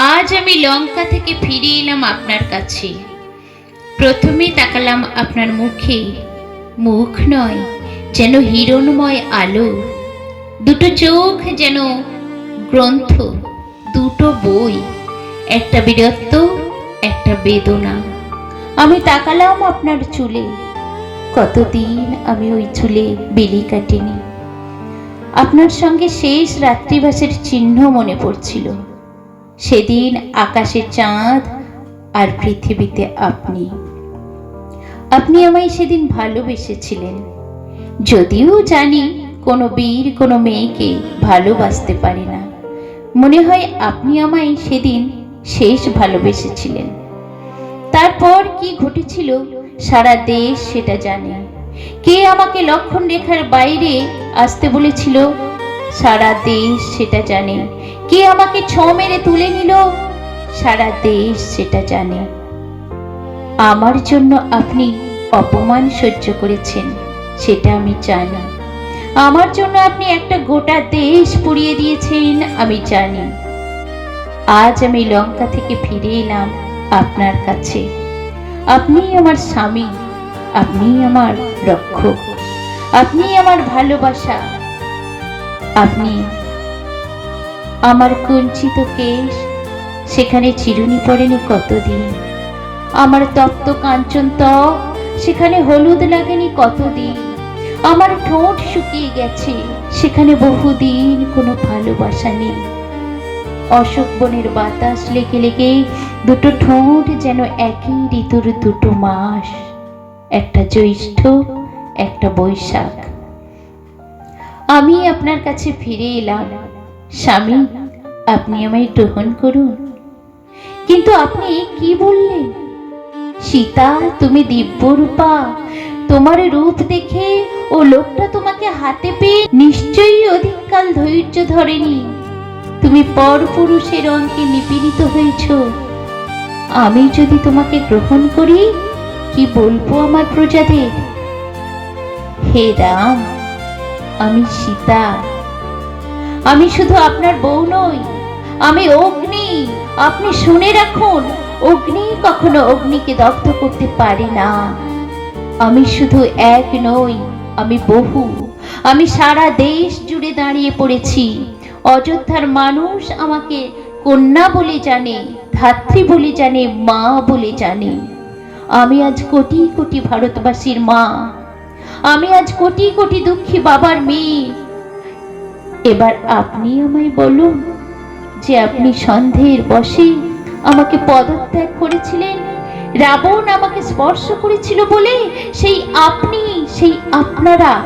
আজ আমি লঙ্কা থেকে ফিরে এলাম আপনার কাছে। প্রথমে তাকালাম আপনার মুখে, মুখ নয়, যেন হিরণময় আলো। দুটো চোখ যেন গ্রন্থ, দুটো বই, একটা বীরত্ব, একটা বেদনা। আমি তাকালাম আপনার চুলে, কতদিন আমি ওই চুলে বেলি কাটিনি। আপনার সঙ্গে শেষ রাত্রিবাসের চিহ্ন মনে পড়ছিল। সেদিন আকাশে চাঁদ আর পৃথিবীতে আপনি। আপনি আমায় সেদিন ভালোবেসেছিলেন, যদিও জানি কোনো বীর কোনো মেয়েকে ভালোবাসতে পারে না। মনে হয় আপনি আমায় সেদিন শেষ ভালোবেসেছিলেন। তারপর কি ঘটেছিল সারা দেশ সেটা জানে। কে আমাকে লক্ষণ রেখার বাইরে আসতে বলেছিল সারা দেশ সেটা জানে। কে আমাকে ছোঁ মেরে তুলে নিল সারা দেশ সেটা জানে। আমার জন্য আপনি অপমান সহ্য করেছেন সেটা আমি জানি। আমার জন্য আপনি একটা গোটা দেশ পুড়িয়ে দিয়েছেন আমি জানি। আজ আমি লঙ্কা থেকে ফিরে এলাম আপনার কাছে। আপনি আমার স্বামী, আপনি আমার রক্ষক, আপনি আমার ভালোবাসা। আপনি আমার কুঞ্চিত কেশ, সেখানে চিরুনি পড়েনি কতদিন। আমার তপ্ত কাঞ্চন ত্বক, সেখানে হলুদ লাগেনি কতদিন। আমার ঠোঁট শুকিয়ে গেছে, সেখানে বহুদিন কোনো ভালোবাসা নেই। অশোক বনের বাতাস লেগে লেগে দুটো ঠোঁট যেন একই ঋতুর দুটো মাস, একটা জ্যৈষ্ঠ, একটা বৈশাখ। আমি আপনার কাছে ফিরে এলাম স্বামী, আপনি আমায় গ্রহণ করুন। কিন্তু আপনি কি বললেন? সীতা, তুমি দিব্যরূপা, তোমার রূপ দেখে ও লোকটা তোমাকে হাতে পেয়ে নিশ্চয়ই অধিককাল ধৈর্য ধরেনি। তুমি পরপুরুষের অঙ্কে নিপীড়িত হয়েছ। আমি যদি তোমাকে গ্রহণ করি, কি বলবো আমার প্রজাদের? হে রাম, আমি সীতা। আমি শুধু আপনার বউ নই, আমি অগ্নি। আপনি শুনে রাখুন, অগ্নি কখনো অগ্নিকে দগ্ধ করতে পারে না। আমি শুধু এক নই, আমি বহু। আমি সারা দেশ জুড়ে দাঁড়িয়ে পড়েছি। অযোধ্যার মানুষ আমাকে কন্যা বলে জানে, ধাত্রী বলে জানে, মা বলে জানে। আমি আজ কোটি কোটি ভারতবাসীর মা। আমি আজ কোটি কোটি দুঃখী বাবার মেয়ে। এবার আপনি আমায় বলুন যে আপনি সন্দেহের বশে আমাকে পদত্যাগ করেছিলেন। রাবণ আমাকে স্পর্শ করেছিল বলে সেই আপনি, সেই আপনারা